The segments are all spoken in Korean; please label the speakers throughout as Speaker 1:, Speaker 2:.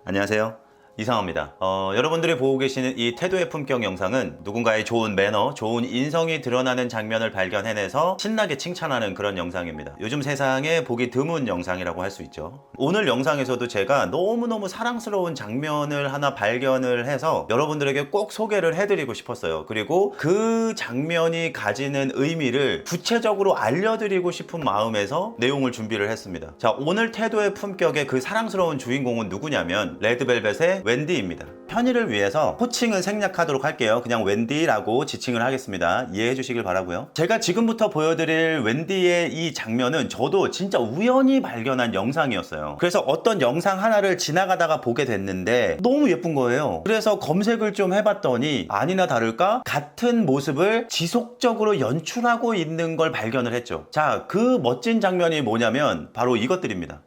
Speaker 1: 안녕하세요. 이상호입니다. 여러분들이 보고 계시는 이 태도의 품격 영상은 누군가의 좋은 매너, 좋은 인성이 드러나는 장면을 발견해내서 신나게 칭찬하는 그런 영상입니다. 요즘 세상에 보기 드문 영상이라고 할 수 있죠. 오늘 영상에서도 제가 너무너무 사랑스러운 장면을 하나 발견을 해서 여러분들에게 꼭 소개를 해드리고 싶었어요. 그리고 그 장면이 가지는 의미를 구체적으로 알려드리고 싶은 마음에서 내용을 준비를 했습니다. 자, 오늘 태도의 품격의 그 사랑스러운 주인공은 누구냐면 레드벨벳의 웬디입니다. 편의를 위해서 호칭은 생략하도록 할게요. 그냥 웬디라고 지칭을 하겠습니다. 이해해 주시길 바라고요. 제가 지금부터 보여드릴 웬디의 이 장면은 저도 진짜 우연히 발견한 영상이었어요. 그래서 어떤 영상 하나를 지나가다가 보게 됐는데 너무 예쁜 거예요. 그래서 검색을 좀 해봤더니 아니나 다를까 같은 모습을 지속적으로 연출하고 있는 걸 발견을 했죠. 자, 그 멋진 장면이 뭐냐면 바로 이것들입니다.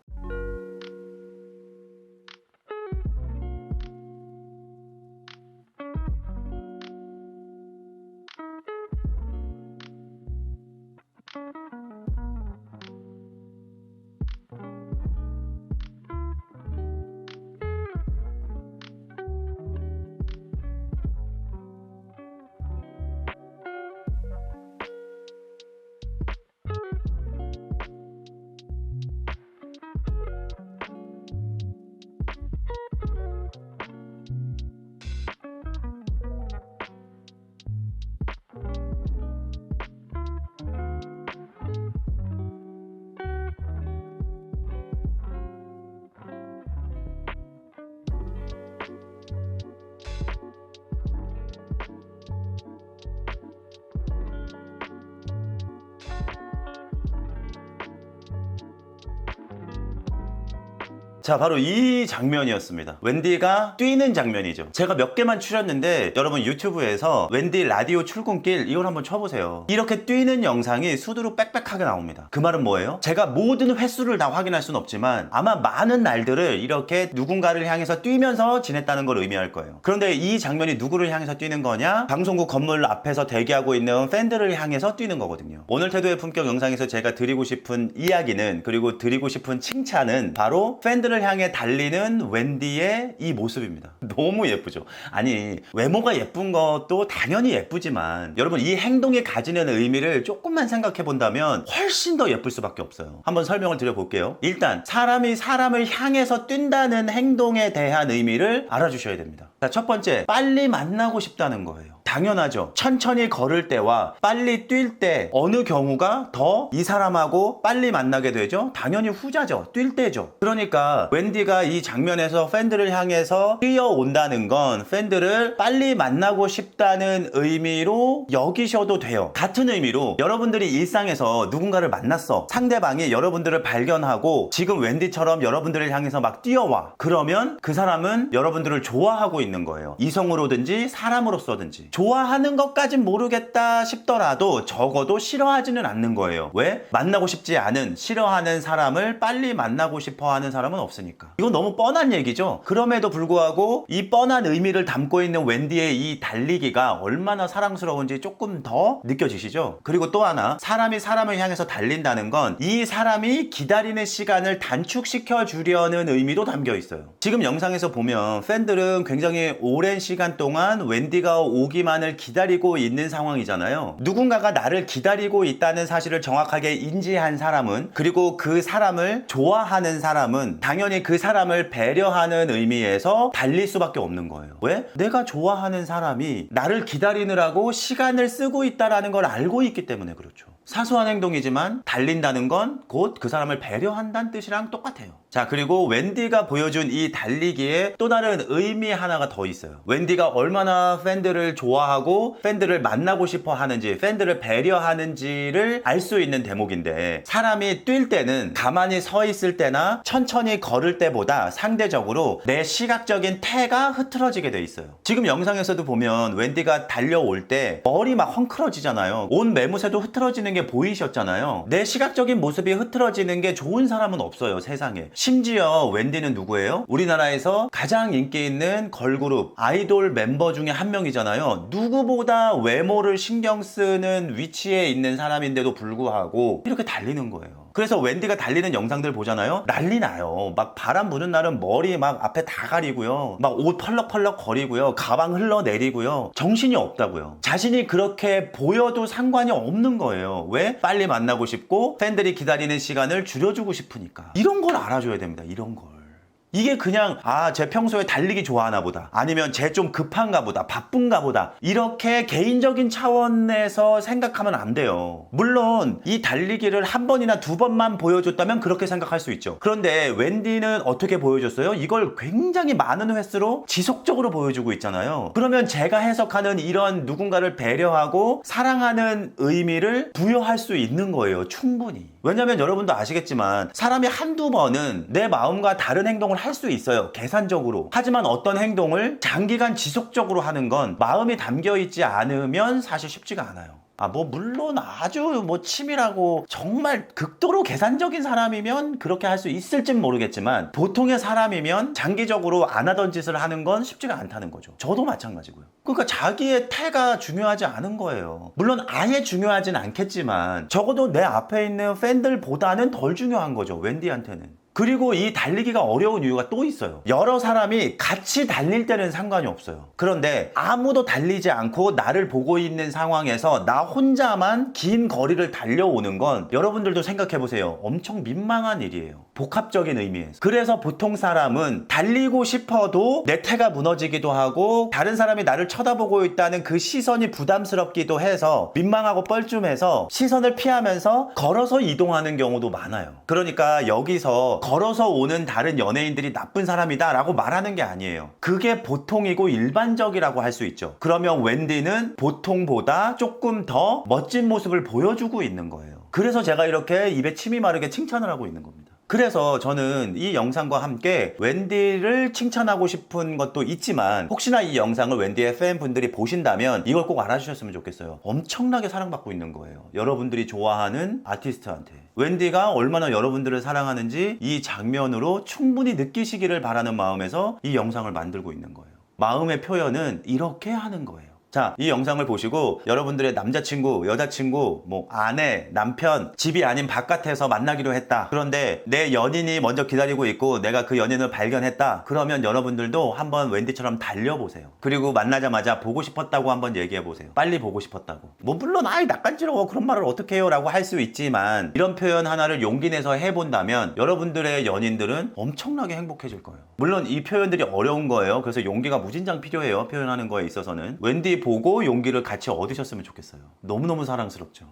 Speaker 1: 자, 바로 이 장면이었습니다. 웬디가 뛰는 장면이죠. 제가 몇 개만 추렸는데 여러분 유튜브에서 웬디 라디오 출근길 이걸 한번 쳐보세요. 이렇게 뛰는 영상이 수두룩 빽빽하게 나옵니다. 그 말은 뭐예요? 제가 모든 횟수를 다 확인할 수는 없지만 아마 많은 날들을 이렇게 누군가를 향해서 뛰면서 지냈다는 걸 의미할 거예요. 그런데 이 장면이 누구를 향해서 뛰는 거냐? 방송국 건물 앞에서 대기하고 있는 팬들을 향해서 뛰는 거거든요. 오늘 태도의 품격 영상에서 제가 드리고 싶은 이야기는, 그리고 드리고 싶은 칭찬은 바로 팬들을 향해 달리는 웬디의 이 모습입니다. 너무 예쁘죠? 아니, 외모가 예쁜 것도 당연히 예쁘지만 여러분, 이 행동이 가지는 의미를 조금만 생각해 본다면 훨씬 더 예쁠 수밖에 없어요. 한번 설명을 드려볼게요. 일단 사람이 사람을 향해서 뛴다는 행동에 대한 의미를 알아주셔야 됩니다. 자, 첫 번째, 빨리 만나고 싶다는 거예요. 당연하죠. 천천히 걸을 때와 빨리 뛸 때 어느 경우가 더 이 사람하고 빨리 만나게 되죠? 당연히 후자죠. 뛸 때죠. 그러니까 웬디가 이 장면에서 팬들을 향해서 뛰어온다는 건 팬들을 빨리 만나고 싶다는 의미로 여기셔도 돼요. 같은 의미로 여러분들이 일상에서 누군가를 만났어. 상대방이 여러분들을 발견하고 지금 웬디처럼 여러분들을 향해서 막 뛰어와. 그러면 그 사람은 여러분들을 좋아하고 있는 거예요. 이성으로든지 사람으로서든지. 좋아하는 것까진 모르겠다 싶더라도 적어도 싫어하지는 않는 거예요. 왜? 만나고 싶지 않은, 싫어하는 사람을 빨리 만나고 싶어 하는 사람은 없으니까. 이건 너무 뻔한 얘기죠. 그럼에도 불구하고 이 뻔한 의미를 담고 있는 웬디의 이 달리기가 얼마나 사랑스러운지 조금 더 느껴지시죠? 그리고 또 하나, 사람이 사람을 향해서 달린다는 건 이 사람이 기다리는 시간을 단축시켜 주려는 의미도 담겨 있어요. 지금 영상에서 보면 팬들은 굉장히 오랜 시간 동안 웬디가 오기만을 기다리고 있는 상황이잖아요. 누군가가 나를 기다리고 있다는 사실을 정확하게 인지한 사람은, 그리고 그 사람을 좋아하는 사람은 당연히 그 사람을 배려하는 의미에서 달릴 수밖에 없는 거예요. 왜? 내가 좋아하는 사람이 나를 기다리느라고 시간을 쓰고 있다는 걸 알고 있기 때문에 그렇죠. 사소한 행동이지만 달린다는 건 곧 그 사람을 배려한다는 뜻이랑 똑같아요. 자, 그리고 웬디가 보여준 이 달리기에 또 다른 의미 하나가 더 있어요. 웬디가 얼마나 팬들을 좋아하고 팬들을 만나고 싶어 하는지, 팬들을 배려하는지를 알 수 있는 대목인데, 사람이 뛸 때는 가만히 서 있을 때나 천천히 걸을 때보다 상대적으로 내 시각적인 태가 흐트러지게 돼 있어요. 지금 영상에서도 보면 웬디가 달려올 때 머리 막 헝클어지잖아요. 온 매무새도 흐트러지는 게 보이셨잖아요. 내 시각적인 모습이 흐트러지는 게 좋은 사람은 없어요, 세상에. 심지어 웬디는 누구예요? 우리나라에서 가장 인기 있는 걸그룹 아이돌 멤버 중에 한 명이잖아요. 누구보다 외모를 신경 쓰는 위치에 있는 사람인데도 불구하고 이렇게 달리는 거예요. 그래서 웬디가 달리는 영상들 보잖아요. 난리 나요. 막 바람 부는 날은 머리 막 앞에 다 가리고요. 막 옷 펄럭펄럭 거리고요. 가방 흘러내리고요. 정신이 없다고요. 자신이 그렇게 보여도 상관이 없는 거예요. 왜? 빨리 만나고 싶고 팬들이 기다리는 시간을 줄여주고 싶으니까. 이런 걸 알아줘야 됩니다. 이런 걸. 이게 그냥 쟤 평소에 달리기 좋아하나 보다, 아니면 쟤 좀 급한가 보다, 바쁜가 보다, 이렇게 개인적인 차원에서 생각하면 안 돼요. 물론 이 달리기를 한 번이나 두 번만 보여줬다면 그렇게 생각할 수 있죠. 그런데 웬디는 어떻게 보여줬어요? 이걸 굉장히 많은 횟수로 지속적으로 보여주고 있잖아요. 그러면 제가 해석하는 이런 누군가를 배려하고 사랑하는 의미를 부여할 수 있는 거예요. 충분히. 왜냐면 여러분도 아시겠지만 사람이 한두 번은 내 마음과 다른 행동을 할 수 있어요. 계산적으로. 하지만 어떤 행동을 장기간 지속적으로 하는 건 마음이 담겨있지 않으면 사실 쉽지가 않아요. 물론 아주 치밀하고 정말 극도로 계산적인 사람이면 그렇게 할 수 있을진 모르겠지만, 보통의 사람이면 장기적으로 안 하던 짓을 하는 건 쉽지가 않다는 거죠. 저도 마찬가지고요. 그러니까 자기의 태가 중요하지 않은 거예요. 물론 아예 중요하진 않겠지만 적어도 내 앞에 있는 팬들보다는 덜 중요한 거죠. 웬디한테는. 그리고 이 달리기가 어려운 이유가 또 있어요. 여러 사람이 같이 달릴 때는 상관이 없어요. 그런데 아무도 달리지 않고 나를 보고 있는 상황에서 나 혼자만 긴 거리를 달려오는 건 여러분들도 생각해보세요. 엄청 민망한 일이에요. 복합적인 의미에서. 그래서 보통 사람은 달리고 싶어도 내 태가 무너지기도 하고 다른 사람이 나를 쳐다보고 있다는 그 시선이 부담스럽기도 해서 민망하고 뻘쭘해서 시선을 피하면서 걸어서 이동하는 경우도 많아요. 그러니까 여기서 걸어서 오는 다른 연예인들이 나쁜 사람이다 라고 말하는 게 아니에요. 그게 보통이고 일반적이라고 할 수 있죠. 그러면 웬디는 보통보다 조금 더 멋진 모습을 보여주고 있는 거예요. 그래서 제가 이렇게 입에 침이 마르게 칭찬을 하고 있는 겁니다. 그래서 저는 이 영상과 함께 웬디를 칭찬하고 싶은 것도 있지만, 혹시나 이 영상을 웬디의 팬분들이 보신다면 이걸 꼭 알아주셨으면 좋겠어요. 엄청나게 사랑받고 있는 거예요. 여러분들이 좋아하는 아티스트한테. 웬디가 얼마나 여러분들을 사랑하는지 이 장면으로 충분히 느끼시기를 바라는 마음에서 이 영상을 만들고 있는 거예요. 마음의 표현은 이렇게 하는 거예요. 자, 이 영상을 보시고 여러분들의 남자친구, 여자친구, 아내, 남편, 집이 아닌 바깥에서 만나기로 했다. 그런데 내 연인이 먼저 기다리고 있고 내가 그 연인을 발견했다. 그러면 여러분들도 한번 웬디처럼 달려보세요. 그리고 만나자마자 보고 싶었다고 한번 얘기해보세요. 빨리 보고 싶었다고. 물론 낯간지러워, 그런 말을 어떻게 해요 라고 할 수 있지만, 이런 표현 하나를 용기 내서 해본다면 여러분들의 연인들은 엄청나게 행복해질 거예요. 물론 이 표현들이 어려운 거예요. 그래서 용기가 무진장 필요해요. 표현하는 거에 있어서는. 웬디 보고 용기를 같이 얻으셨으면 좋겠어요. 너무너무 사랑스럽죠.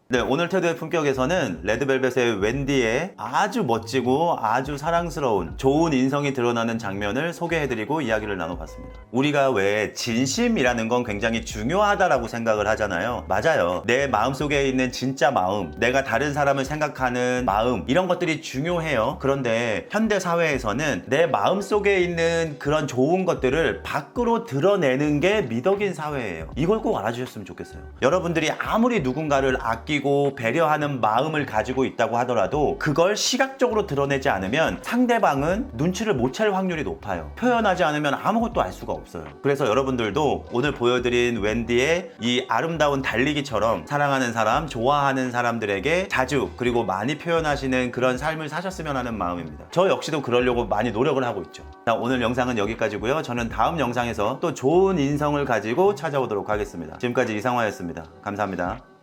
Speaker 1: 네, 오늘 태도의 품격에서는 레드벨벳의 웬디의 아주 멋지고 아주 사랑스러운 좋은 인성이 드러나는 장면을 소개해드리고 이야기를 나눠봤습니다. 우리가 왜 진심이라는 건 굉장히 중요하다라고 생각을 하잖아요. 맞아요. 내 마음속에 있는 진짜 마음, 내가 다른 사람을 생각하는 마음, 이런 것들이 중요해요. 그런데 현대 사회에서는 내 마음속에 있는 그런 좋은 것들을 밖으로 드러내는 게 미덕인 사회예요. 이걸 꼭 알아주셨으면 좋겠어요. 여러분들이 아무리 누군가를 아끼고 배려하는 마음을 가지고 있다고 하더라도 그걸 시각적으로 드러내지 않으면 상대방은 눈치를 못 챌 확률이 높아요. 표현하지 않으면 아무것도 알 수가 없어요. 그래서 여러분들도 오늘 보여드린 웬디의 이 아름다운 달리기처럼 사랑하는 사람, 좋아하는 사람들에게 자주 그리고 많이 표현하시는 그런 삶을 사셨으면 하는 마음입니다. 저 역시도 그러려고 많이 노력을 하고 있죠. 자, 오늘 영상은 여기까지고요. 저는 다음 영상에서 또 좋은 인성을 가지고 찾아오도록 하겠습니다. 지금까지 이상화였습니다. 감사합니다.